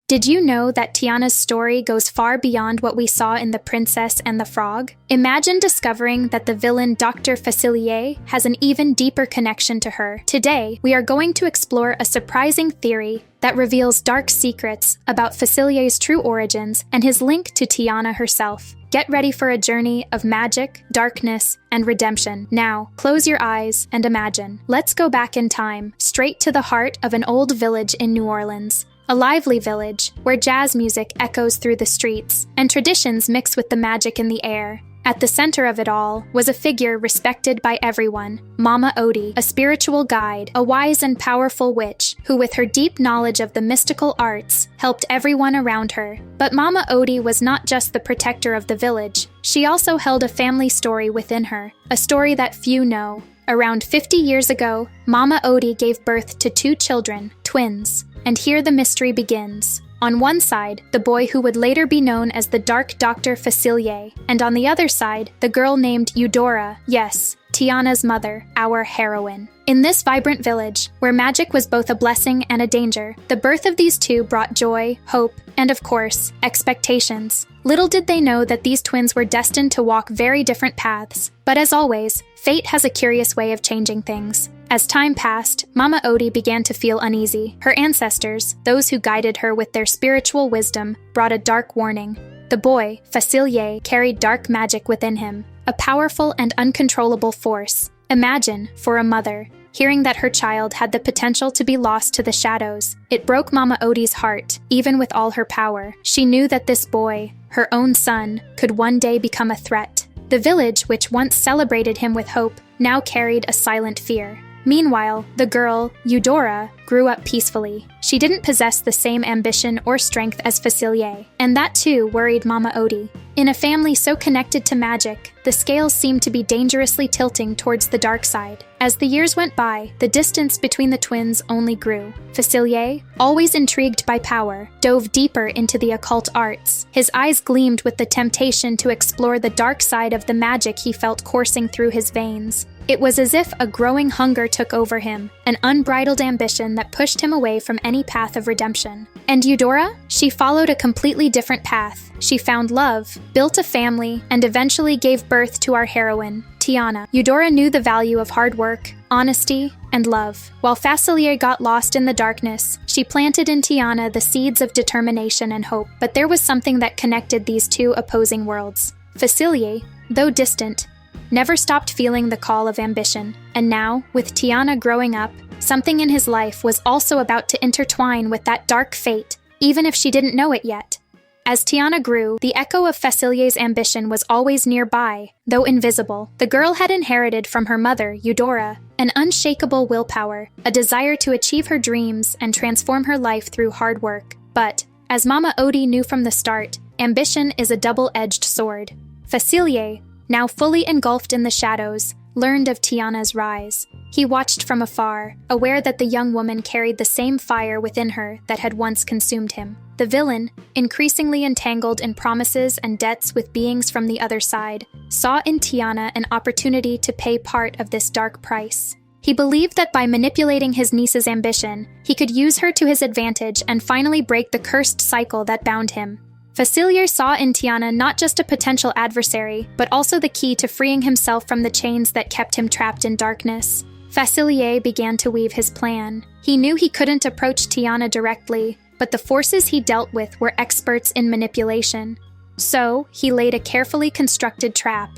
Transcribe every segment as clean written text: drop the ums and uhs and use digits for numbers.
Did you know that Tiana's story goes far beyond what we saw in The Princess and the Frog? Imagine discovering that the villain Dr. Facilier has an even deeper connection to her. Today, we are going to explore a surprising theory that reveals dark secrets about Facilier's true origins and his link to Tiana herself. Get ready for a journey of magic, darkness, and redemption. Now, close your eyes and imagine. Let's go back in time, straight to the heart of an old village in New Orleans. A lively village, where jazz music echoes through the streets, and traditions mix with the magic in the air. At the center of it all was a figure respected by everyone, Mama Odie, a spiritual guide, a wise and powerful witch, who with her deep knowledge of the mystical arts, helped everyone around her. But Mama Odie was not just the protector of the village, she also held a family story within her, a story that few know. Around 50 years ago, Mama Odie gave birth to 2 children, twins. And here the mystery begins. On one side, the boy who would later be known as the Dark Dr. Facilier, and on the other side, the girl named Eudora, yes, Tiana's mother, our heroine. In this vibrant village, where magic was both a blessing and a danger, the birth of these two brought joy, hope, and of course, expectations. Little did they know that these twins were destined to walk very different paths. But as always, fate has a curious way of changing things. As time passed, Mama Odie began to feel uneasy. Her ancestors, those who guided her with their spiritual wisdom, brought a dark warning. The boy, Facilier, carried dark magic within him, a powerful and uncontrollable force. Imagine, for a mother, hearing that her child had the potential to be lost to the shadows. It broke Mama Odie's heart, even with all her power. She knew that this boy, her own son, could one day become a threat. The village, which once celebrated him with hope, now carried a silent fear. Meanwhile, the girl, Eudora, grew up peacefully. She didn't possess the same ambition or strength as Facilier, and that too worried Mama Odie. In a family so connected to magic, the scales seemed to be dangerously tilting towards the dark side. As the years went by, the distance between the twins only grew. Facilier, always intrigued by power, dove deeper into the occult arts. His eyes gleamed with the temptation to explore the dark side of the magic he felt coursing through his veins. It was as if a growing hunger took over him, an unbridled ambition that pushed him away from any path of redemption. And Eudora? She followed a completely different path. She found love, built a family, and eventually gave birth to our heroine, Tiana. Eudora knew the value of hard work, honesty, and love. While Facilier got lost in the darkness, she planted in Tiana the seeds of determination and hope. But there was something that connected these two opposing worlds. Facilier, though distant, never stopped feeling the call of ambition. And now, with Tiana growing up, something in his life was also about to intertwine with that dark fate, even if she didn't know it yet. As Tiana grew, the echo of Facilier's ambition was always nearby, though invisible. The girl had inherited from her mother, Eudora, an unshakable willpower, a desire to achieve her dreams and transform her life through hard work. But, as Mama Odie knew from the start, ambition is a double-edged sword. Facilier, now fully engulfed in the shadows, learned of Tiana's rise. He watched from afar, aware that the young woman carried the same fire within her that had once consumed him. The villain, increasingly entangled in promises and debts with beings from the other side, saw in Tiana an opportunity to pay part of this dark price. He believed that by manipulating his niece's ambition, he could use her to his advantage and finally break the cursed cycle that bound him. Facilier saw in Tiana not just a potential adversary, but also the key to freeing himself from the chains that kept him trapped in darkness. Facilier began to weave his plan. He knew he couldn't approach Tiana directly, but the forces he dealt with were experts in manipulation. So, he laid a carefully constructed trap,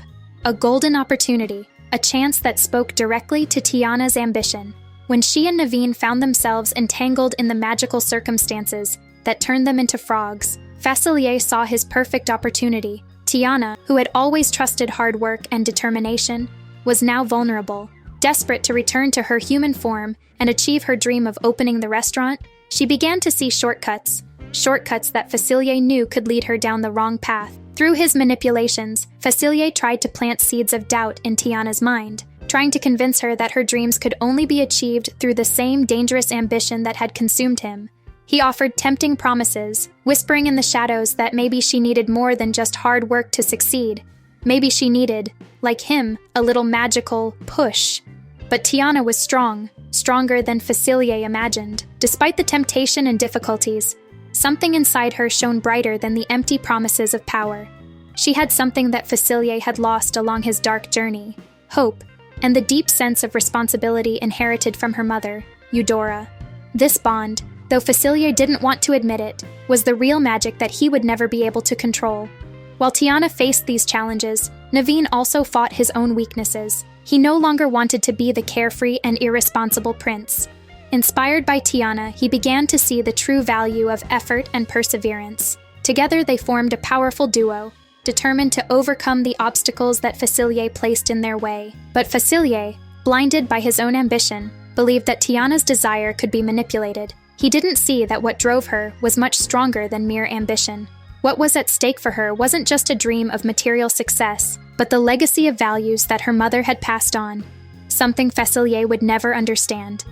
a golden opportunity, a chance that spoke directly to Tiana's ambition. When she and Naveen found themselves entangled in the magical circumstances that turned them into frogs, Facilier saw his perfect opportunity. Tiana, who had always trusted hard work and determination, was now vulnerable. Desperate to return to her human form and achieve her dream of opening the restaurant, she began to see shortcuts that Facilier knew could lead her down the wrong path. Through his manipulations, Facilier tried to plant seeds of doubt in Tiana's mind, trying to convince her that her dreams could only be achieved through the same dangerous ambition that had consumed him. He offered tempting promises, whispering in the shadows that maybe she needed more than just hard work to succeed. Maybe she needed, like him, a little magical push. But Tiana was strong, stronger than Facilier imagined. Despite the temptation and difficulties, something inside her shone brighter than the empty promises of power. She had something that Facilier had lost along his dark journey: hope, and the deep sense of responsibility inherited from her mother, Eudora. This bond, though Facilier didn't want to admit it, was the real magic that he would never be able to control. While Tiana faced these challenges, Naveen also fought his own weaknesses. He no longer wanted to be the carefree and irresponsible prince. Inspired by Tiana, he began to see the true value of effort and perseverance. Together they formed a powerful duo, determined to overcome the obstacles that Facilier placed in their way. But Facilier, blinded by his own ambition, believed that Tiana's desire could be manipulated. He didn't see that what drove her was much stronger than mere ambition. What was at stake for her wasn't just a dream of material success, but the legacy of values that her mother had passed on, something Facilier would never understand.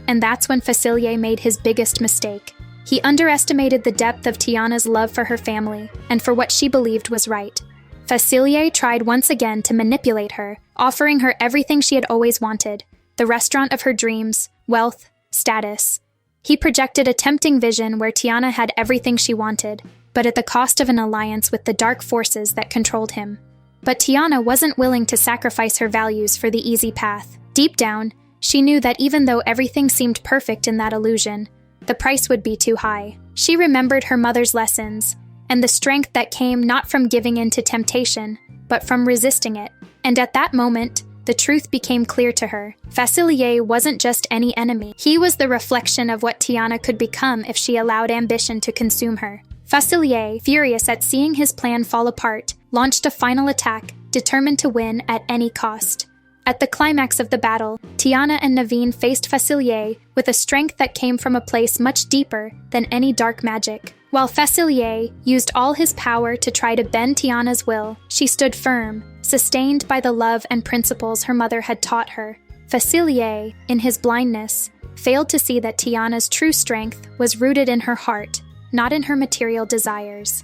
And that's when Facilier made his biggest mistake. He underestimated the depth of Tiana's love for her family and for what she believed was right. Facilier tried once again to manipulate her, offering her everything she had always wanted: the restaurant of her dreams, wealth, status. He projected a tempting vision where Tiana had everything she wanted, but at the cost of an alliance with the dark forces that controlled him. But Tiana wasn't willing to sacrifice her values for the easy path. Deep down, she knew that even though everything seemed perfect in that illusion, the price would be too high. She remembered her mother's lessons, and the strength that came not from giving in to temptation, but from resisting it. And at that moment, the truth became clear to her. Facilier wasn't just any enemy. He was the reflection of what Tiana could become if she allowed ambition to consume her. Facilier, furious at seeing his plan fall apart, launched a final attack, determined to win at any cost. At the climax of the battle, Tiana and Naveen faced Facilier with a strength that came from a place much deeper than any dark magic. While Facilier used all his power to try to bend Tiana's will, she stood firm, sustained by the love and principles her mother had taught her. Facilier, in his blindness, failed to see that Tiana's true strength was rooted in her heart, not in her material desires.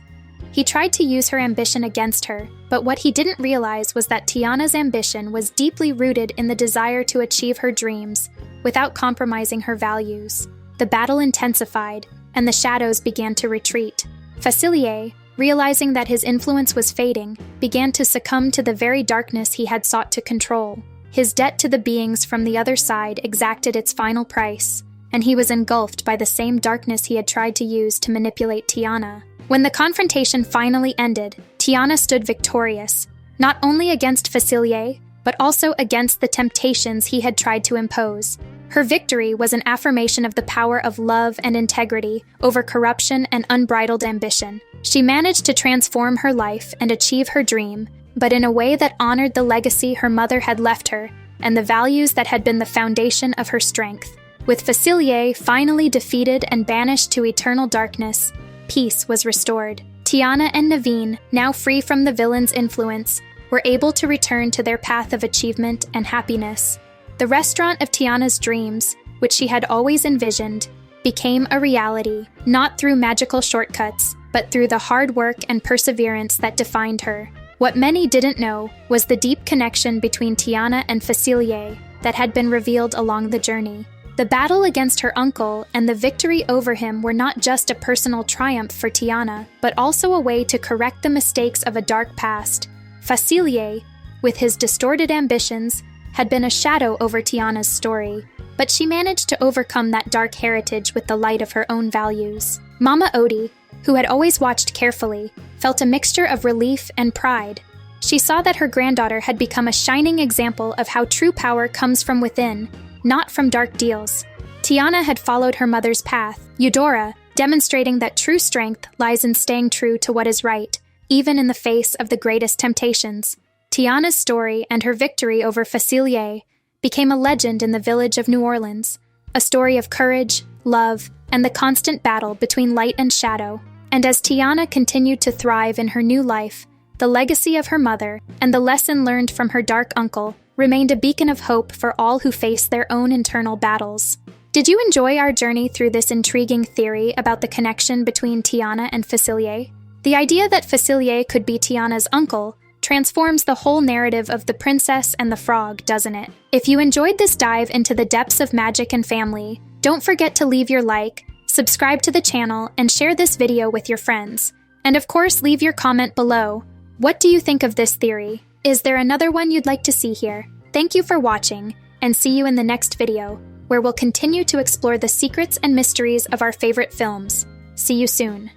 He tried to use her ambition against her, but what he didn't realize was that Tiana's ambition was deeply rooted in the desire to achieve her dreams, without compromising her values. The battle intensified, and the shadows began to retreat. Facilier, realizing that his influence was fading, began to succumb to the very darkness he had sought to control. His debt to the beings from the other side exacted its final price, and he was engulfed by the same darkness he had tried to use to manipulate Tiana. When the confrontation finally ended, Tiana stood victorious, not only against Facilier, but also against the temptations he had tried to impose. Her victory was an affirmation of the power of love and integrity over corruption and unbridled ambition. She managed to transform her life and achieve her dream, but in a way that honored the legacy her mother had left her and the values that had been the foundation of her strength. With Facilier finally defeated and banished to eternal darkness, peace was restored. Tiana and Naveen, now free from the villain's influence, were able to return to their path of achievement and happiness. The restaurant of Tiana's dreams, which she had always envisioned, became a reality, not through magical shortcuts, but through the hard work and perseverance that defined her. What many didn't know was the deep connection between Tiana and Facilier that had been revealed along the journey. The battle against her uncle and the victory over him were not just a personal triumph for Tiana, but also a way to correct the mistakes of a dark past. Facilier, with his distorted ambitions, had been a shadow over Tiana's story, but she managed to overcome that dark heritage with the light of her own values. Mama Odie, who had always watched carefully, felt a mixture of relief and pride. She saw that her granddaughter had become a shining example of how true power comes from within, not from dark deals. Tiana had followed her mother's path, Eudora, demonstrating that true strength lies in staying true to what is right, even in the face of the greatest temptations. Tiana's story and her victory over Facilier became a legend in the village of New Orleans, a story of courage, love, and the constant battle between light and shadow. And as Tiana continued to thrive in her new life, the legacy of her mother and the lesson learned from her dark uncle remained a beacon of hope for all who face their own internal battles. Did you enjoy our journey through this intriguing theory about the connection between Tiana and Facilier? The idea that Facilier could be Tiana's uncle transforms the whole narrative of The Princess and the Frog, doesn't it? If you enjoyed this dive into the depths of magic and family, don't forget to leave your like, subscribe to the channel, and share this video with your friends. And of course, leave your comment below. What do you think of this theory? Is there another one you'd like to see here? Thank you for watching, and see you in the next video, where we'll continue to explore the secrets and mysteries of our favorite films. See you soon.